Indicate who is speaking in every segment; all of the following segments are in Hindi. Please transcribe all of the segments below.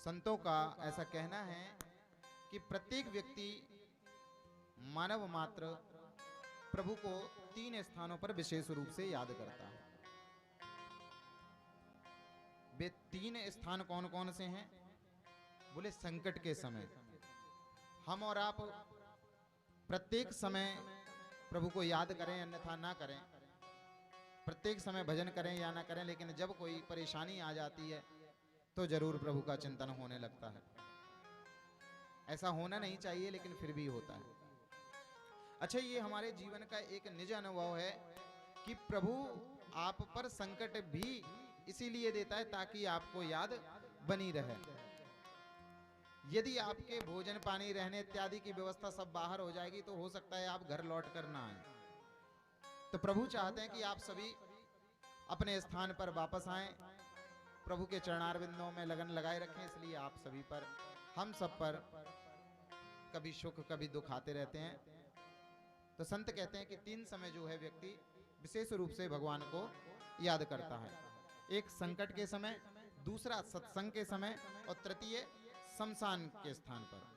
Speaker 1: संतों का ऐसा कहना है कि प्रत्येक व्यक्ति मानव मात्र प्रभु को 3 स्थानों पर विशेष रूप से याद करता है। वे 3 स्थान कौन कौन से हैं? बोले संकट के समय हम और आप प्रत्येक समय प्रभु को याद करें अन्यथा ना करें, प्रत्येक समय भजन करें या ना करें, लेकिन जब कोई परेशानी आ जाती है तो जरूर प्रभु का चिंतन होने लगता है। ऐसा होना नहीं चाहिए लेकिन फिर भी होता है। अच्छा, ये हमारे जीवन का एक निज अनुभव है कि प्रभु आप पर संकट भी इसीलिए देता है ताकि आपको याद बनी रहे। यदि आपके भोजन पानी रहने इत्यादि की व्यवस्था सब बाहर हो जाएगी तो हो सकता है आप घर लौट कर ना आए। तो प्रभु चाहते हैं कि आप सभी अपने स्थान पर वापस आएं, प्रभु के चरणारविंदों में लगन लगाए रखें। इसलिए आप सभी पर, हम सब पर कभी सुख कभी दुख आते रहते हैं। तो संत कहते हैं कि 3 समय जो है व्यक्ति विशेष रूप से भगवान को याद करता है। एक संकट के समय, दूसरा सत्संग के समय और तृतीय शमशान के स्थान पर।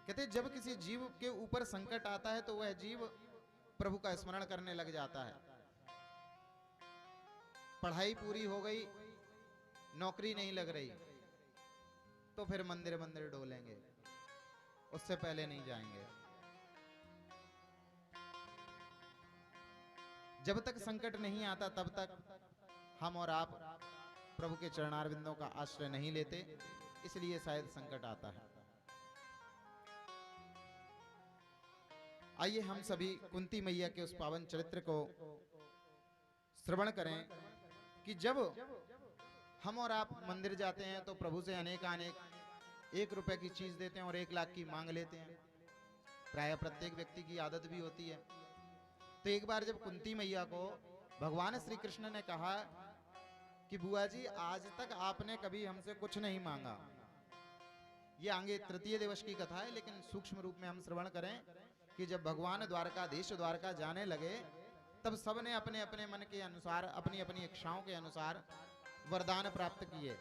Speaker 1: कहते हैं जब किसी जीव के ऊपर संकट आता है तो वह जीव प्रभु का स्मरण करने लग जाता है। पढ़ाई पूरी हो गई, नौकरी नहीं लग रही, तो फिर मंदिर मंदिर डोलेंगे, उससे पहले नहीं जाएंगे। जब तक संकट नहीं आता तब तक हम और आप प्रभु के चरणारविंदों का आश्रय नहीं लेते, इसलिए शायद संकट आता है। आइए हम सभी कुंती मैया के उस पावन चरित्र को श्रवण करें कि जब हम और आप मंदिर जाते हैं तो प्रभु से अनेक 1 रुपए की चीज देते हैं और 1 लाख की मांग लेते हैं। प्राय प्रत्येक व्यक्ति की आदत भी होती है। तो एक बार जब कुंती मैया को भगवान श्री कृष्ण ने कहा कि बुआ जी आज तक आपने कभी हमसे कुछ नहीं मांगा, ये आगे तृतीय दिवस की कथा है, लेकिन सूक्ष्म रूप में हम श्रवण करें कि जब भगवान द्वारकाधीश द्वारका जाने लगे तब सबने अपने अपने मन के अनुसार, अपनी अपनी इच्छाओं के अनुसार वरदान प्राप्त किए,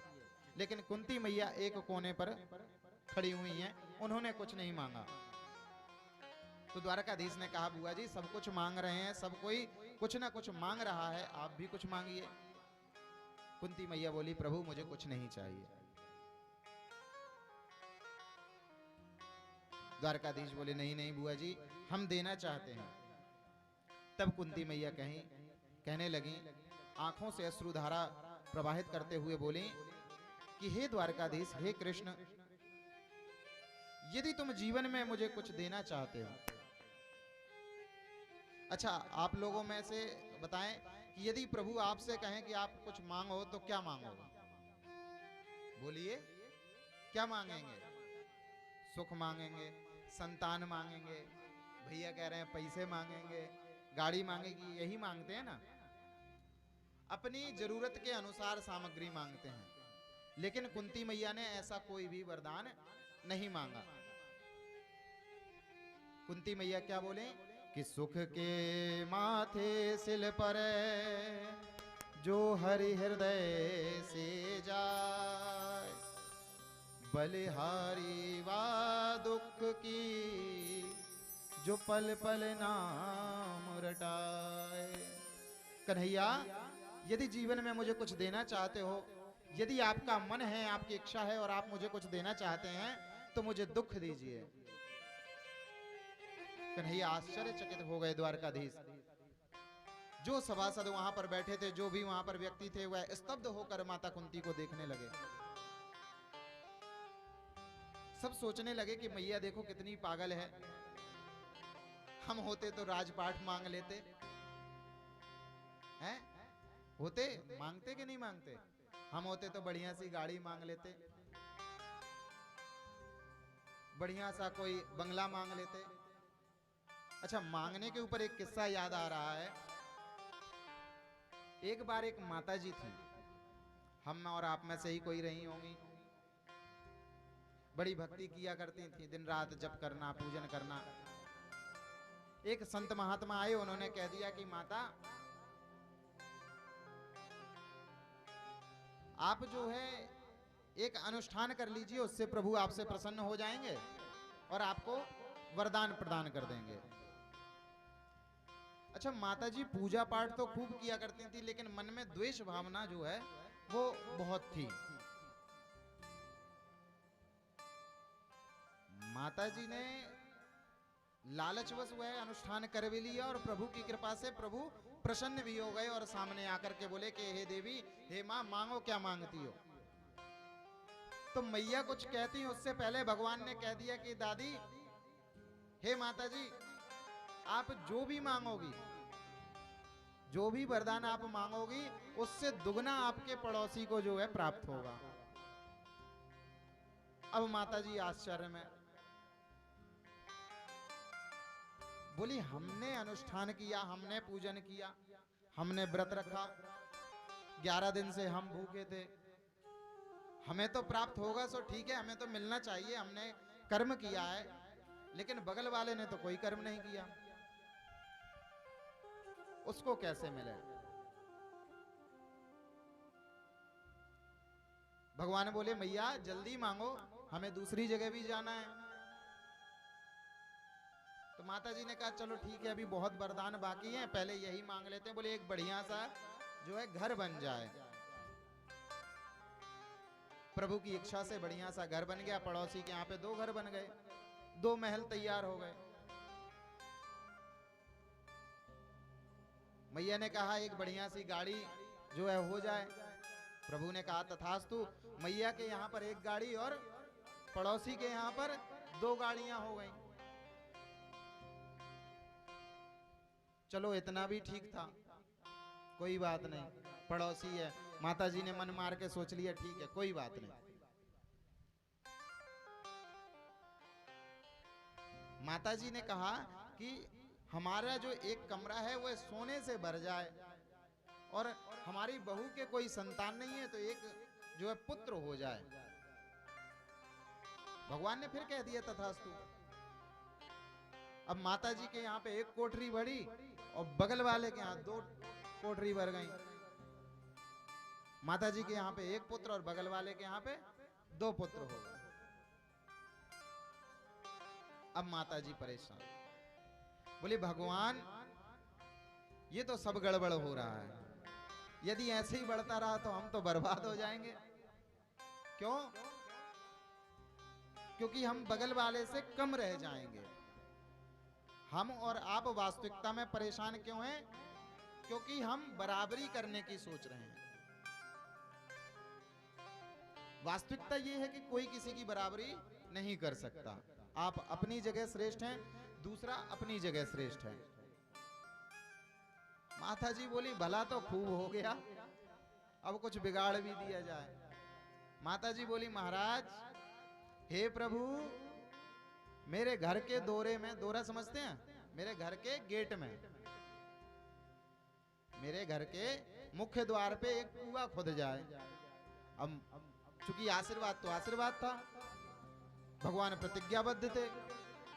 Speaker 1: लेकिन कुंती मैया एक कोने पर खड़ी हुई हैं, उन्होंने कुछ नहीं मांगा। तो द्वारकाधीश ने कहा बुआ जी सब कुछ मांग रहे हैं, सब कोई कुछ ना कुछ मांग रहा है, आप भी कुछ मांगिए। कुंती मैया बोली प्रभु मुझे कुछ नहीं चाहिए। द्वारकाधीश बोले नहीं नहीं बुआ जी हम देना चाहते हैं। तब कुंती मैया कहने लगी, आंखों से अश्रुधारा प्रवाहित करते हुए बोली कि हे द्वारकाधीश, हे कृष्ण, यदि तुम जीवन में मुझे कुछ देना चाहते हो, अच्छा आप लोगों में से बताएं कि यदि प्रभु आपसे कहें कि आप कुछ मांगो तो क्या मांगोगे? बोलिए क्या मांगेंगे? सुख मांगेंगे, संतान मांगेंगे, भैया कह रहे हैं पैसे मांगेंगे, गाड़ी मांगेगी, यही मांगते हैं ना। अपनी जरूरत के अनुसार सामग्री मांगते हैं, लेकिन कुंती मैया ने ऐसा कोई भी वरदान नहीं मांगा। कुंती मैया क्या बोले कि सुख के माथे सिल पर जो हरि हृदय से जाए, बलिहारी वा दुख की जो पल पल नाम रटाए। कन्हैया यदि जीवन में मुझे कुछ देना चाहते हो, यदि आपका मन है, आपकी इच्छा है और आप मुझे कुछ देना चाहते हैं तो मुझे दुख दीजिए। कन्हैया आश्चर्यचकित हो गए। द्वारकाधीश, जो सभासद वहां पर बैठे थे, जो भी वहां पर व्यक्ति थे, वह स्तब्ध होकर माता कुंती को देखने लगे। सब सोचने लगे कि मैया देखो कितनी पागल है, हम होते तो राजपाट मांग लेते हैं, होते मांगते कि नहीं मांगते? हम होते तो बढ़िया सी गाड़ी मांग लेते, बढ़िया सा कोई बंगला मांग लेते। अच्छा, मांगने के ऊपर एक किस्सा याद आ रहा है। एक बार एक माता जी थी, हम और आप में से ही कोई रही होंगी, बड़ी भक्ति किया करती थी, दिन रात जप करना, पूजन करना। एक संत महात्मा आए, उन्होंने कह दिया कि माता आप जो है एक अनुष्ठान कर लीजिए, उससे प्रभु आपसे प्रसन्न हो जाएंगे और आपको वरदान प्रदान कर देंगे। अच्छा, माता जी पूजा पाठ तो खूब किया करती थी, लेकिन मन में द्वेष भावना जो है वो बहुत थी। माता जी ने लालचवश वह अनुष्ठान कर भी लिया और प्रभु की कृपा से प्रभु प्रसन्न भी हो गए और सामने आकर के बोले कि हे देवी, हे मां, मांगो क्या मांगती हो। तो मैया कुछ कहती उससे पहले भगवान ने कह दिया कि दादी, हे माता जी, आप जो भी मांगोगी, जो भी वरदान आप मांगोगी, उससे दुगना आपके पड़ोसी को जो है प्राप्त होगा। अब माता जी आश्चर्य में बोली, हमने अनुष्ठान किया, हमने पूजन किया, हमने व्रत रखा, 11 दिन से हम भूखे थे, हमें तो प्राप्त होगा सो ठीक है, हमें तो मिलना चाहिए, हमने कर्म किया है। लेकिन बगल वाले ने तो कोई कर्म नहीं किया, उसको कैसे मिले? भगवान बोले, मैया जल्दी मांगो, हमें दूसरी जगह भी जाना है। तो माता जी ने कहा चलो ठीक है, अभी बहुत वरदान बाकी हैं, पहले यही मांग लेते हैं। बोले एक बढ़िया सा जो है घर बन जाए। प्रभु की इच्छा से बढ़िया सा घर बन गया। पड़ोसी के यहाँ पे 2 घर बन गए, 2 महल तैयार हो गए। मैया ने कहा एक बढ़िया सी गाड़ी जो है हो जाए। प्रभु ने कहा तथास्तु। मैया के यहाँ पर 1 गाड़ी और पड़ोसी के यहाँ पर 2 गाड़ियां हो गई। चलो इतना भी ठीक था, कोई बात नहीं, पड़ोसी है। माता जी ने मन मार के सोच लिया ठीक है, कोई बात नहीं। माता जी ने कहा कि हमारा जो एक कमरा है वह सोने से भर जाए और हमारी बहू के कोई संतान नहीं है तो एक जो है पुत्र हो जाए। भगवान ने फिर कह दिया तथास्तु। अब माता जी के यहाँ पे 1 कोठरी बढ़ी और बगल वाले के यहाँ 2 कोठरी भर गई। माता जी के यहाँ पे 1 पुत्र और बगल वाले के यहाँ पे 2 पुत्र हो गए। अब माता जी परेशान, बोले भगवान ये तो सब गड़बड़ हो रहा है, यदि ऐसे ही बढ़ता रहा तो हम तो बर्बाद हो जाएंगे। क्यों? क्योंकि हम बगल वाले से कम रह जाएंगे। हम और आप वास्तविकता में परेशान क्यों हैं? क्योंकि हम बराबरी करने की सोच रहे हैं। वास्तविकता यह है कि कोई किसी की बराबरी नहीं कर सकता। आप अपनी जगह श्रेष्ठ हैं, दूसरा अपनी जगह श्रेष्ठ है। माता जी बोली भला तो खूब हो गया, अब कुछ बिगाड़ भी दिया जाए। माता जी बोली महाराज, हे प्रभु, मेरे घर के दोरे में, दोरा समझते हैं, मेरे घर के गेट में, मेरे घर के मुख्य द्वार पे एक कुआं खुद जाए। अब चूंकि आशीर्वाद तो आशीर्वाद था, भगवान प्रतिज्ञाबद्ध थे,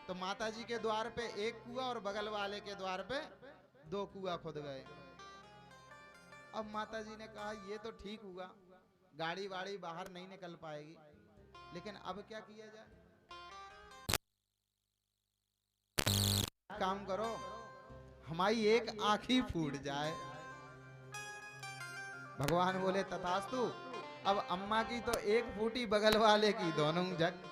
Speaker 1: तो माता जी के द्वार पे 1 कुआं और बगल वाले के द्वार पे 2 कुआं खुद गए। अब माता जी ने कहा ये तो ठीक हुआ, गाड़ी वाड़ी बाहर नहीं निकल पाएगी, लेकिन अब क्या किया जाए? काम करो, हमारी एक आंख ही फूट जाए। भगवान बोले तथास्तु। अब अम्मा की तो 1 फूटी, बगल वाले की दोनों जग।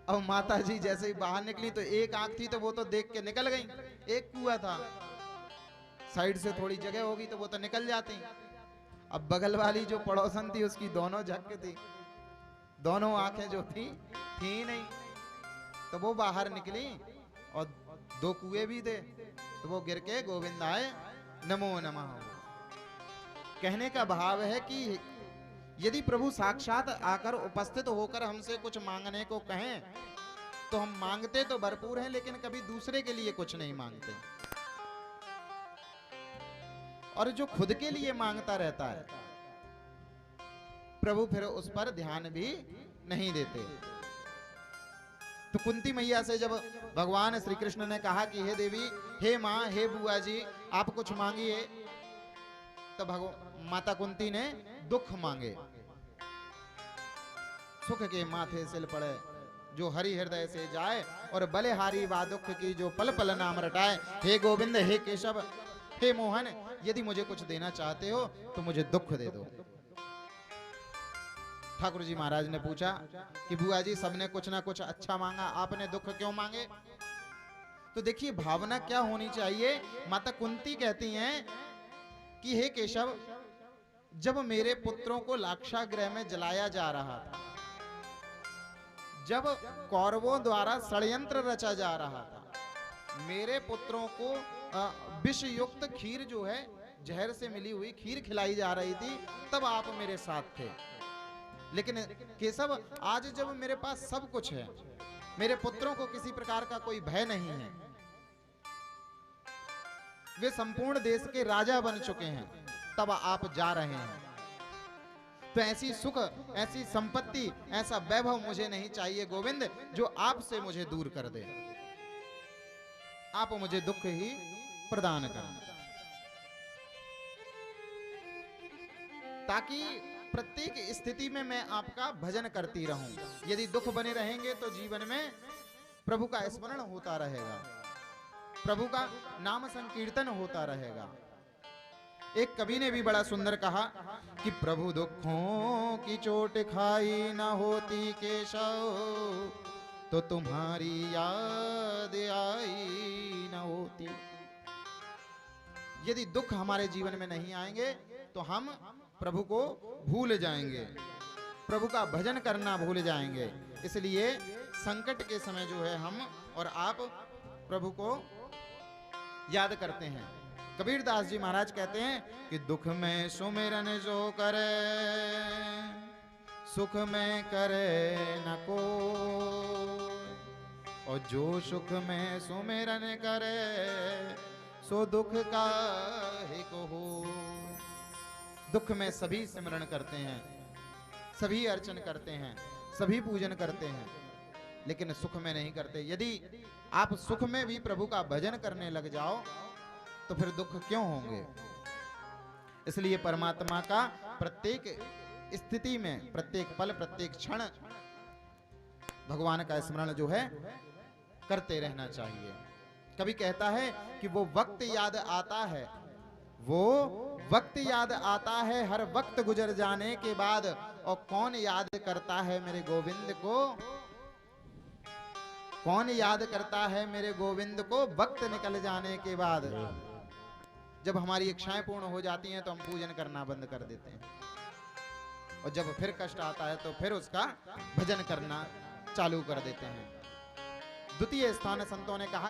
Speaker 1: अब माता जी जैसे ही बाहर निकली तो 1 आंख थी तो वो तो देख के निकल गई, 1 कुआं था, साइड से थोड़ी जगह होगी तो वो तो निकल जाती। अब बगल वाली जो पड़ोसन थी उसकी दोनों झक थी, दोनों आंखें जो थी नहीं, तो वो बाहर निकली और 2 कुएं भी थे, तो वो गिर के गोविंदाय नमो नमः। कहने का भाव है कि यदि प्रभु साक्षात आकर उपस्थित होकर हमसे कुछ मांगने को कहें तो हम मांगते तो भरपूर हैं, लेकिन कभी दूसरे के लिए कुछ नहीं मांगते। और जो खुद के लिए मांगता रहता है प्रभु फिर उस पर ध्यान भी नहीं देते। तो कुंती मैया से जब भगवान श्री कृष्ण ने कहा कि हे देवी, हे मां, हे बुआ जी, आप कुछ मांगिए, तो माता कुंती ने दुख मांगे। सुख के माथे सिल पड़े जो हरि हृदय से जाए, और बलिहारी बा दुख की जो पल पल नाम रटाए। हे गोविंद, हे केशव, हे मोहन, यदि मुझे कुछ देना चाहते हो तो मुझे दुख दे दो। ठाकुर जी महाराज ने पूछा कि बुआ जी, सबने कुछ ना कुछ अच्छा मांगा, आपने दुख क्यों मांगे? तो देखिए भावना क्या होनी चाहिए। माता कुंती कहती हैं कि हे केशव, जब मेरे पुत्रों को लाक्षागृह में जलाया जा रहा था, जब कौरवों द्वारा षड्यंत्र रचा जा रहा था, मेरे पुत्रों को विष युक्त खीर जो है, जहर से मिली हुई खीर खिलाई जा रही थी, तब आप मेरे साथ थे। लेकिन केशव, आज जब मेरे पास सब कुछ है, मेरे पुत्रों को किसी प्रकार का कोई भय नहीं है, वे संपूर्ण देश के राजा बन चुके हैं, तब आप जा रहे हैं। तो ऐसी सुख, ऐसी संपत्ति, ऐसा वैभव मुझे नहीं चाहिए गोविंद, जो आपसे मुझे दूर कर दे। आप मुझे दुख ही प्रदान करें, ताकि प्रत्येक स्थिति में मैं आपका भजन करती रहूं। यदि दुख बने रहेंगे तो जीवन में प्रभु का स्मरण होता रहेगा, प्रभु का नाम संकीर्तन होता रहेगा। एक कवि ने भी बड़ा सुंदर कहा कि प्रभु दुखों की चोट खाई न होती केशव, तो तुम्हारी याद आई न होती। यदि दुख हमारे जीवन में नहीं आएंगे तो हम प्रभु को भूल जाएंगे, प्रभु का भजन करना भूल जाएंगे। इसलिए संकट के समय जो है हम और आप प्रभु को याद करते हैं। कबीरदास जी महाराज कहते हैं कि दुख में सुमिरन जो करे, सुख में करे न को, और जो सुख में सुमिरन करे, सो दुख का ही को हो। दुख में सभी सिमरन करते हैं, सभी अर्चन करते हैं, सभी पूजन करते हैं, लेकिन सुख में नहीं करते। यदि आप सुख में भी प्रभु का भजन करने लग जाओ तो फिर दुख क्यों होंगे? इसलिए परमात्मा का प्रत्येक स्थिति में, प्रत्येक पल, प्रत्येक क्षण भगवान का स्मरण जो है करते रहना चाहिए। कभी कहता है कि वो वक्त याद आता है, वो वक्त याद आता है हर वक्त गुजर जाने के बाद, और कौन याद करता है मेरे गोविंद को, कौन याद करता है मेरे गोविंद को वक्त निकल जाने के बाद। जब हमारी इच्छाएं पूर्ण हो जाती हैं तो हम पूजन करना बंद कर देते हैं, और जब फिर कष्ट आता है तो फिर उसका भजन करना चालू कर देते हैं। द्वितीय स्थान संतों ने कहा